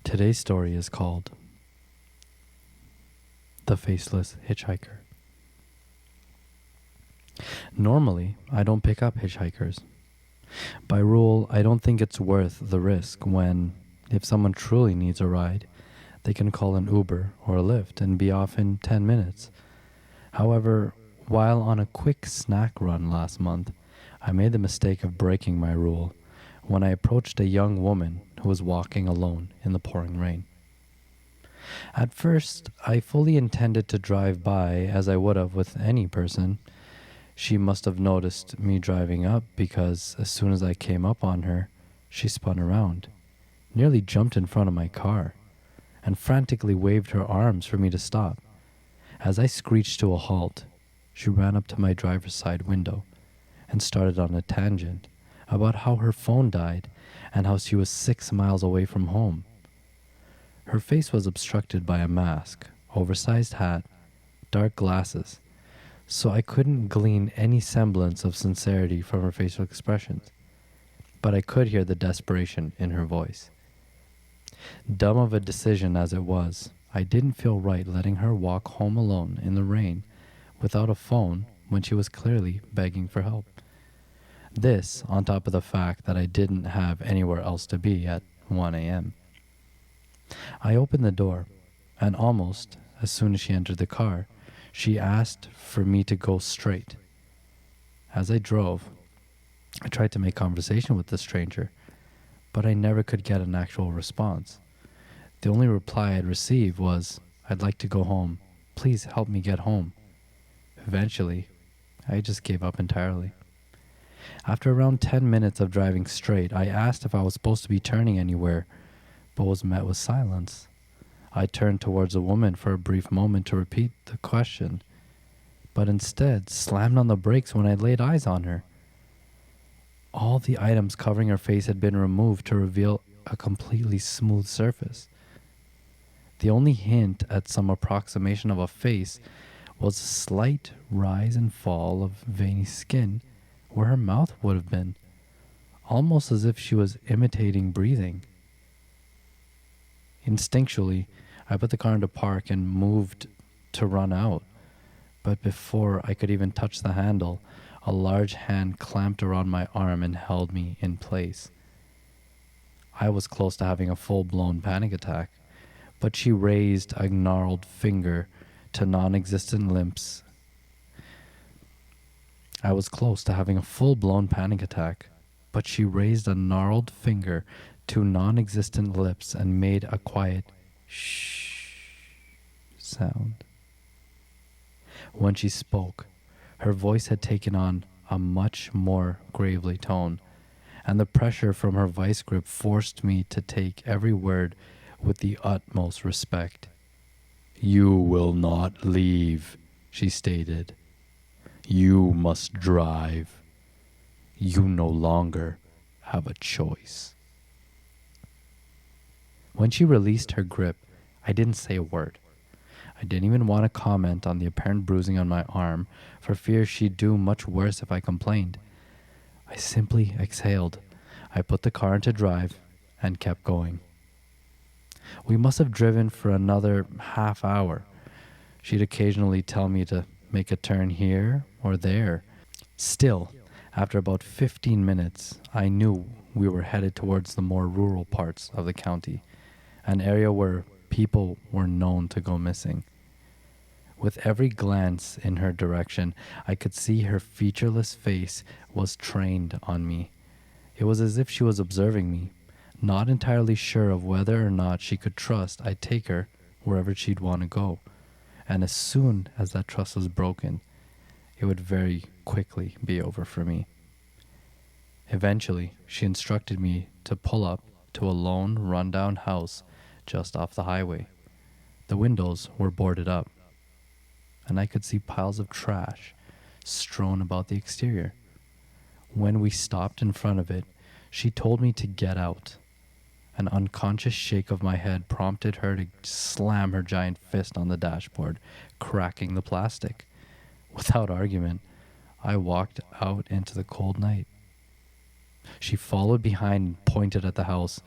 Today's story is called The Faceless Hitchhiker. Normally, I don't pick up hitchhikers. By rule, I don't think it's worth the risk when, if someone truly needs a ride, they can call an Uber or a Lyft and be off in 10 minutes. However, while on a quick snack run last month, I made the mistake of breaking my rule when I approached a young woman who was walking alone in the pouring rain. At first, I fully intended to drive by as I would have with any person. She must have noticed me driving up because as soon as I came up on her, she spun around, nearly jumped in front of my car, and frantically waved her arms for me to stop. As I screeched to a halt, she ran up to my driver's side window and started on a tangent about how her phone died and how she was 6 miles away from home. Her face was obstructed by a mask, oversized hat, dark glasses, so I couldn't glean any semblance of sincerity from her facial expressions, but I could hear the desperation in her voice. Dumb of a decision as it was, I didn't feel right letting her walk home alone in the rain without a phone when she was clearly begging for help. This on top of the fact that I didn't have anywhere else to be at 1 a.m. I opened the door, and almost as soon as she entered the car, she asked for me to go straight. As I drove, I tried to make conversation with the stranger, but I never could get an actual response. The only reply I'd receive was, "I'd like to go home. Please help me get home." Eventually, I just gave up entirely. After around 10 minutes of driving straight, I asked if I was supposed to be turning anywhere, but was met with silence. I turned towards the woman for a brief moment to repeat the question, but instead slammed on the brakes when I laid eyes on her. All the items covering her face had been removed to reveal a completely smooth surface. The only hint at some approximation of a face was a slight rise and fall of veiny skin where her mouth would have been, almost as if she was imitating breathing. Instinctually, I put the car into park and moved to run out, but before I could even touch the handle, a large hand clamped around my arm and held me in place. I was close to having a full-blown panic attack, but she raised a gnarled finger to non-existent lips. I was close to having a full-blown panic attack, but she raised a gnarled finger to non-existent lips and made a quiet shh sound. When she spoke, her voice had taken on a much more gravely tone, and the pressure from her vice grip forced me to take every word with the utmost respect. "You will not leave," she stated. "You must drive. You no longer have a choice." When she released her grip, I didn't say a word. I didn't even want to comment on the apparent bruising on my arm for fear she'd do much worse if I complained. I simply exhaled. I put the car into drive and kept going. We must have driven for another half hour. She'd occasionally tell me to make a turn here or there. Still, after about 15 minutes, I knew we were headed towards the more rural parts of the county, an area where people were known to go missing. With every glance in her direction, I could see her featureless face was trained on me. It was as if she was observing me, not entirely sure of whether or not she could trust I'd take her wherever she'd want to go. And as soon as that trust was broken, it would very quickly be over for me. Eventually, she instructed me to pull up to a lone, rundown house just off the highway. The windows were boarded up, and I could see piles of trash strewn about the exterior. When we stopped in front of it, she told me to get out. An unconscious shake of my head prompted her to slam her giant fist on the dashboard, cracking the plastic. Without argument, I walked out into the cold night. She followed behind and pointed at the house.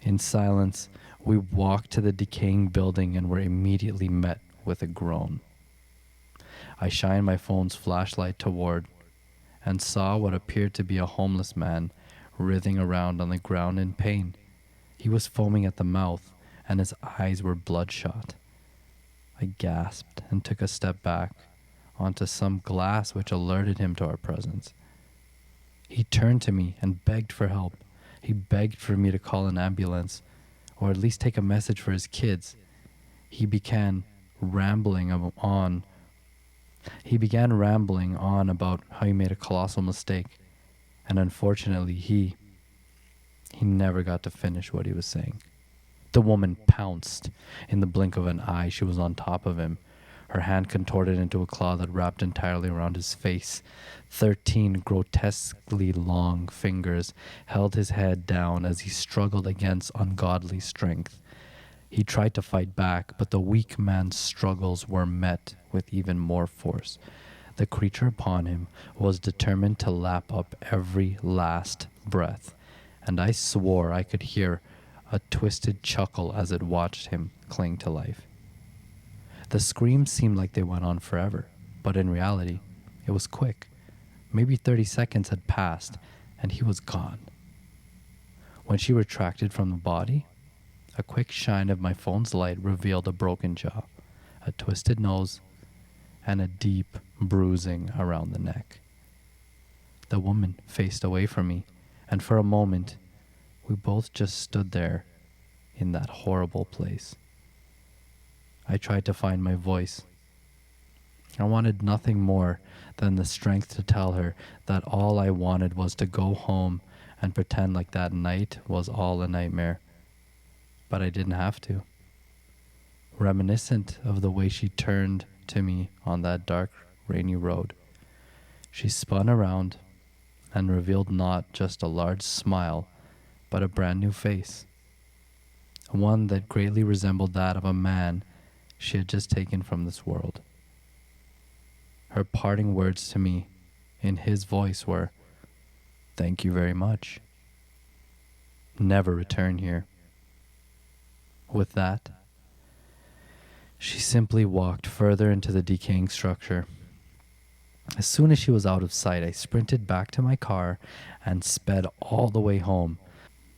In silence, we walked to the decaying building and were immediately met with a groan. I shined my phone's flashlight toward and saw what appeared to be a homeless man writhing around on the ground in pain. He was foaming at the mouth, and his eyes were bloodshot. I gasped and took a step back onto some glass which alerted him to our presence. He turned to me and begged for help. He begged for me to call an ambulance, or at least take a message for his kids. He began rambling on about how he made a colossal mistake, and unfortunately he never got to finish what he was saying. The woman pounced. In the blink of an eye, she was on top of him. Her hand contorted into a claw that wrapped entirely around his face. 13 grotesquely long fingers held his head down as he struggled against ungodly strength. He tried to fight back, but the weak man's struggles were met with even more force. The creature upon him was determined to lap up every last breath, and I swore I could hear a twisted chuckle as it watched him cling to life. The screams seemed like they went on forever, but in reality, it was quick. Maybe 30 seconds had passed, and he was gone. When she retracted from the body, a quick shine of my phone's light revealed a broken jaw, a twisted nose, and a deep bruising around the neck. The woman faced away from me, and for a moment, we both just stood there in that horrible place. I tried to find my voice. I wanted nothing more than the strength to tell her that all I wanted was to go home and pretend like that night was all a nightmare. But I didn't have to. Reminiscent of the way she turned to me on that dark, rainy road, she spun around and revealed not just a large smile, but a brand new face. One that greatly resembled that of a man she had just taken from this world. Her parting words to me in his voice were, "Thank you very much. Never return here." With that, she simply walked further into the decaying structure. As soon as she was out of sight, I sprinted back to my car and sped all the way home.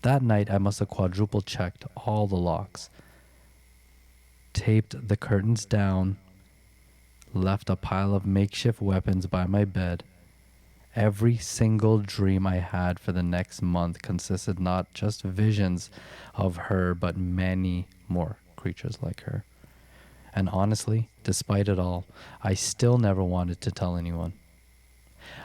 That night, I must have quadruple checked all the locks, taped the curtains down, left a pile of makeshift weapons by my bed. Every single dream I had for the next month consisted not just visions of her, but many more creatures like her. And honestly, despite it all, I still never wanted to tell anyone.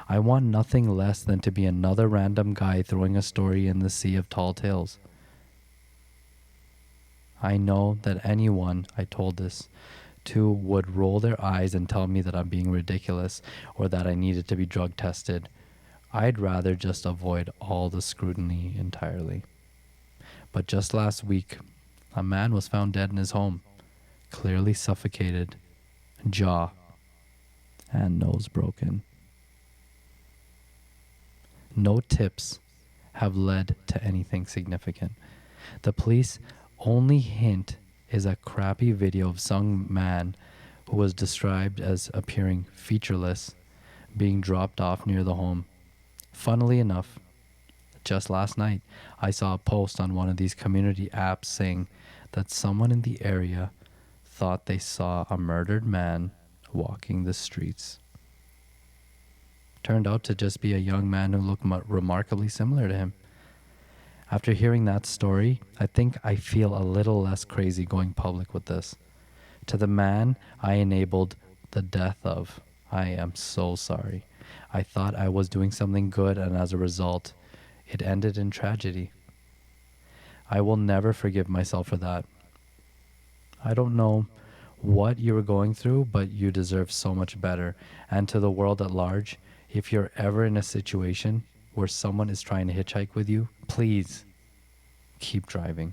I want nothing less than to be another random guy throwing a story in the sea of tall tales. I know that anyone I told this to would roll their eyes and tell me that I'm being ridiculous or that I needed to be drug tested. I'd rather just avoid all the scrutiny entirely. But just last week, a man was found dead in his home, clearly suffocated, jaw and nose broken. No tips have led to anything significant. The police only hint is a crappy video of some man who was described as appearing featureless being dropped off near the home. Funnily enough, just last night, I saw a post on one of these community apps saying that someone in the area thought they saw a murdered man walking the streets. Turned out to just be a young man who looked remarkably similar to him. After hearing that story, I think I feel a little less crazy going public with this. To the man I enabled the death of, I am so sorry. I thought I was doing something good, and as a result, it ended in tragedy. I will never forgive myself for that. I don't know what you were going through, but you deserve so much better. And to the world at large, if you're ever in a situation where someone is trying to hitchhike with you, please keep driving.